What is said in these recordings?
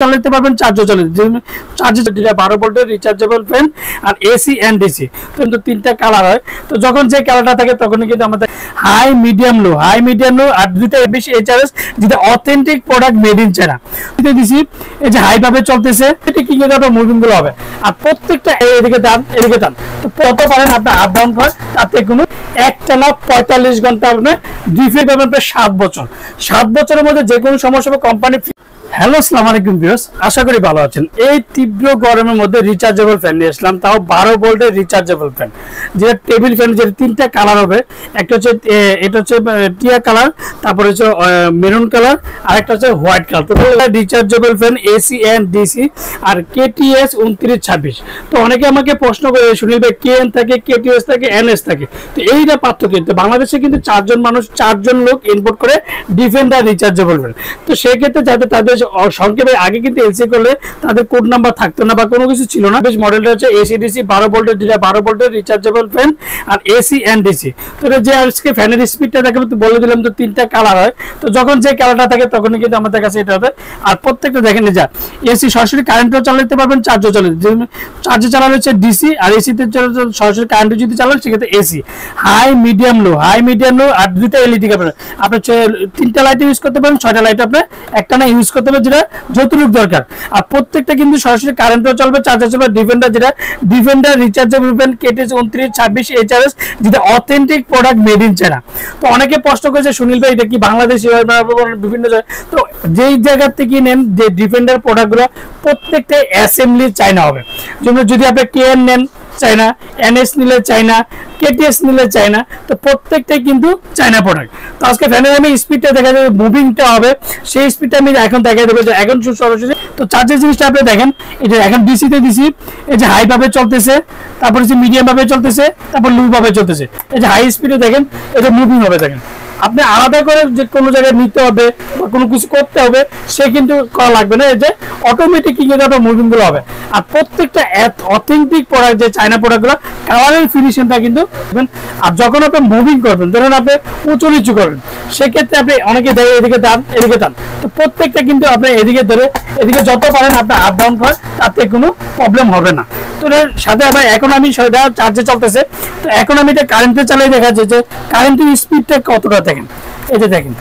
চালাতে পারবেন, চার্জও চালাতে চার্জে 12 ভোল্টের রিচার্জেবল ফ্যান আর এসি এন্ড ডিসি কিন্তু তিনটা কালার হয়। তো যখন যে কালারটা থাকে তখন কিন্তু আমাদের হাই মিডিয়াম লো আর দুইটা বেশি এইচআরএস যেটা authentic product made in China দিছি। এই যে হাই ভাবে চলতেছে এটা কি করে আপনার মুভিং গুলো হবে আর প্রত্যেকটা এদিকে টান তো কত পারেন আপনি আপ ডাউন করেন তাতে কোনো একটানা 45 ঘন্টা আপনি ডিফেক্ট পাবেন প্রায় 7 বছরের মধ্যে যে কোনো সমস্যা হবে কোম্পানি। হ্যালো আসসালামু আলাইকুম ভিউয়ার্স, আশা করি ভালো আছেন। এই তীব্র গরমের মধ্যে রিচার্জেবল ফ্যান নিয়ে আসলাম, তাও 12 ভোল্টের রিচার্জেবল ফ্যান যেটা টেবিল ফ্যান, যেটা তিনটা কালার হবে। একটা হচ্ছে এটা হচ্ছে টিয়া কালার, তারপরে হচ্ছে মেরুন কালার, আর একটা হচ্ছে হোয়াইট কালার। তো rechargeable fan AC and DC আর কেটিএস 2926। তো অনেকে আমাকে প্রশ্ন করে সুনীল ভাই কেএন থাকে, কেটিএস থাকে, এনএস থাকে, তো এইটা পার্থক্য কিন্তু বাংলাদেশে কিন্তু চারজন লোক ইম্পোর্ট করে ডিফেন্ডার রিচার্জেবল ফ্যান। তো সেক্ষেত্রে যাতে তাদের সংক্ষেপে আগে কিন্তু এলসি করলে তাদের কোড নাম্বার থাকতো না বা কোনো কিছু ছিল না। বেশ মডেলটা হচ্ছে এসিডিসি 12 ভোল্টের, যেটা 12 ভোল্টের রিচার্জেবল ফ্যান আর এসি এন্ড ডিসি। তো যে আজকে ফ্যানের স্পিডটা দেখাবো তো বলে দিলাম, তো তিনটা কালার হয়। তো যখন যে কালারটা থাকে তখন কিন্তু আমাদের কাছে এটা হবে। আর প্রত্যেকটা দেখেন যা এসি সরাসরি কারেন্টও চালাতে পারবেন, চার্জও চালাতে, চার্জে চালালে হচ্ছে ডিসি আর এসিতে সরাসরি কারেন্টে যদি চালান সেক্ষেত্রে এসি। হাই মিডিয়াম লো আর দুইটা এলইডি ক্যামেরা আপনি 3টা লাইট ইউজ করতে পারেন, 6টা লাইট আপনি একটা না ইউজ করতে পারেন যেটা যতটুকু দরকার। আর প্রত্যেকটা কিন্তু সরাসরি কারেন্টও চলবে, চার্জার চলবে। Defender rechargeable fan KTS 2926 HRS যেটা authentic product made in China. তো অনেকে প্রশ্ন করেছে সুনীল ভাই এটা কি বাংলাদেশি বিভিন্ন জায়গায়, তো যেই জায়গা থেকে নেন যে ডিফেন্ডার প্রোডাক্টগুলো প্রত্যেকটা অ্যাসেম্বলি চায়না হবে। যেমন যদি আপনি কেএন নেন চায়না, এনএস নিলে চায়না, কেটিএস নিলে চায়না, তো প্রত্যেকটাই কিন্তু চায়না প্রোডাক্ট। তো আজকে ফ্যানের আমি স্পিডটা দেখা যাবে, মুভিংটা হবে, সেই স্পিডটা আমি এখন দেখা দেবো যে এখন সরাসরি। তো চার্জের জিনিসটা আপনি দেখেন, এটা এখন ডিসিতে দিছি, এই যে হাই ভাবে চলতেছে, তারপর হচ্ছে মিডিয়াম ভাবে চলতেছে, তারপর লো ভাবে চলতেছে। এই যে হাই স্পিডে দেখেন এটা মুভিং হবে। দেখেন আপনি আলাদা করে যে কোনো জায়গায় নিতে হবে বা কোনো কিছু করতে হবে সে কিন্তু করা লাগবে না, এই যে অটোমেটিক কি করে আপনার মুভিং গুলো হবে। আর প্রত্যেকটা অথেন্টিক প্রোডাক্ট যে চায়না প্রোডাক্টগুলো কালারের ফিনিশিংটা কিন্তু। আর যখন আপনি মুভিং করবেন, ধরেন আপনি উঁচু নিচু করবেন, সেক্ষেত্রে আপনি অনেকে দেখে এদিকে টান, তো প্রত্যেকটা কিন্তু আপনি এদিকে ধরে এদিকে যত পারেন আপনি আপ ডাউন করেন তাতে কোনো প্রবলেম হবে না। তো সাথে আবার এখন আমি সেটা চার্জে চলতেছে, তো এখন আমি এটা কারেন্টে চালাই দেখা যাচ্ছে যে কারেন্টের স্পিডটা কতটা দেখেন। এই যে দেখেন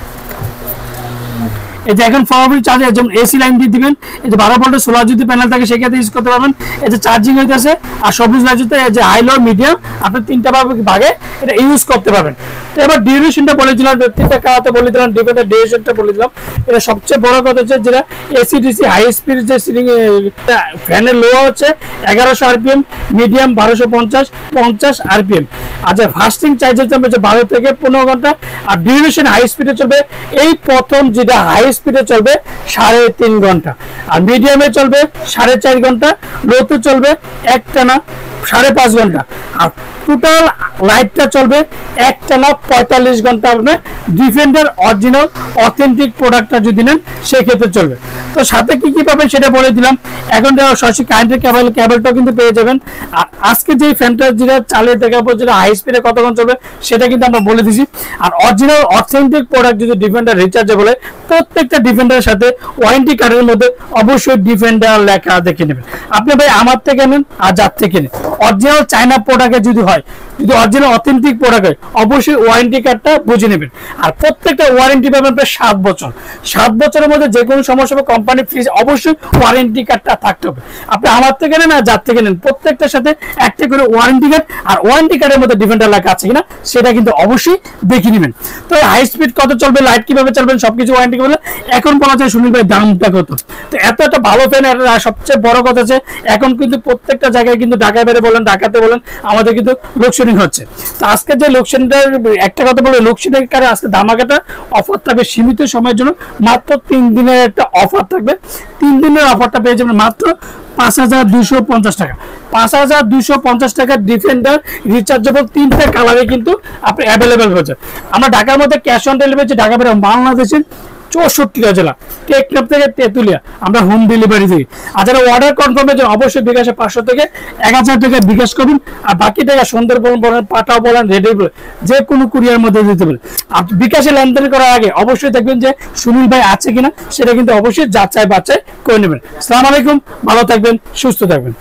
এই যে এখন ফরওয়ার্ড চার্জার যেমন এসি লাইন দিয়ে দিবেন, এই যে 12 ভোল্টের সোলার যদি প্যানেল থাকে সেক্ষেত্রে ইউজ করতে পারবেন। এই যে চার্জিং হইতেছে আর সবুজ লাইটতে যে হাই লো মিডিয়াম আপনি তিনটা ভাগে এটা ইউজ করতে পারবেন। তো এবার ডিউরেশনটা বলে দিলাম, তিনটা কালাতে বলে দিলাম, ডিফেন্ডার ডিউরেশনটা বলে দিলাম। এটা সবচেয়ে বড় কথা হচ্ছে যেটা এসি ডিসি হাই স্পিড যে সিলিং ফ্যানের লো হচ্ছে 1100 আরপিএম, মিডিয়াম 1250 আরপিএম। আচ্ছা ফাস্টিং চার্জের জন্য 12 থেকে 15 ঘন্টা। আর ডিউরেশন হাই স্পিডে চলবে, এই প্রথম যেটা হাই স্পিডে চলবে 3.5 ঘন্টা, আর মিডিয়ামে চলবে 4.5 ঘন্টা, লোতে চলবে একটানা 5.5 ঘন্টা, আর টোটাল লাইটটা চলবে একটানা 45 ঘন্টা। আপনার ডিফেন্ডার অরিজিনাল অথেন্টিক প্রোডাক্টটা যদি নেন সেক্ষেত্রে চলবে। তো সাথে কি কি পাবেন সেটা বলে দিলাম। এখন সরাসরি কারেন্টের কেবলটাও কিন্তু পেয়ে যাবেন। আর আজকে যে ফ্যানটা যেটা চালিয়ে দেখাবো যেটা হাই স্পিডে কতক্ষণ চলবে সেটা কিন্তু আমরা বলে দিছি। আর অরিজিনাল অথেন্টিক প্রোডাক্ট যদি ডিফেন্ডার রিচার্জেবল হয়, প্রত্যেকটা ডিফেন্ডারের সাথে ওয়ারেন্টি কার্ডের মধ্যে অবশ্যই ডিফেন্ডার লেখা দেখে নেবেন। আপনি ভাই আমার থেকে নেন আর যার থেকে নেন, অরিজিনাল চায়না প্রোডাক্টে যদি হয়, যদি অরিজিনাল অথেন্টিক প্রোডাক্ট হয় অবশ্যই ওয়ারেন্টি কার্ডটা বুঝে নেবেন। আর প্রত্যেকটা ওয়ারেন্টি পাবেন প্রায় 7 বছরের মধ্যে যে কোনো সমস্যা হবে কোম্পানি ফ্রিজ অবশ্যই ওয়ারেন্টি কার্ডটা থাকতে হবে। আপনি আমার থেকে নেন আর যার থেকে নেন প্রত্যেকটার সাথে একটা করে ওয়ারেন্টি কার্ড, আর ওয়ারেন্টি কার্ডের মধ্যে ডিফেন্ডার লেখা আছে কিনা সেটা কিন্তু অবশ্যই দেখে নেবেন। তো হাই স্পিড কত চলবে, লাইট কিভাবে চলবেন সবকিছু ওয়ারেন্টি করবেন। এখন বলা যায় সুনীল ভাই দামটা কত। তো এত একটা ভালো ফ্যান, সবচেয়ে বড় কথা আছে এখন কিন্তু প্রত্যেকটা জায়গায় কিন্তু ঢাকায় বাইরে বলেন ঢাকাতে বলেন আমাদের কিন্তু লোডশেডিং হচ্ছে। তো আজকে যে লোডশেডিংটার একটা কথা বলে, লোডশেডিং কারণে আজকে ধামাকাটা অফার থাকবে সীমিত সময়ের জন্য, মাত্র 3 দিনের একটা অফার থাকবে। 3 দিনের অফারটা পেয়ে যাবেন মাত্র 5250 টাকা। 5250 টাকা ডিফেন্ডার রিচার্জেবল 3টা কালারে কিন্তু আপনি অ্যাভেলেবেল হচ্ছে। আমরা ঢাকার মধ্যে ক্যাশ অন ডেলিভারি, ঢাকা বাইরে বাংলাদেশের 64টা জেলা, টেকনাফ থেকে তেতুলিয়া আমরা হোম ডেলিভারি দিই। আর যারা অর্ডার কনফার্মের জন্য অবশ্যই বিকাশে 500 থেকে 1000 টাকা বিকাশ করুন, আর বাকি টাকা সুন্দরবন বলেন, পাটাও বলেন, রেডি বলেন, যে কোনো কুরিয়ার মধ্যে দিতে পারেন। আর বিকাশে লেনদেন করার আগে অবশ্যই দেখবেন যে সুনীল ভাই আছে কিনা, সেটা কিন্তু অবশ্যই যাচাই বাছাই করে নেবেন। আসসালামু আলাইকুম, ভালো থাকবেন, সুস্থ থাকবেন।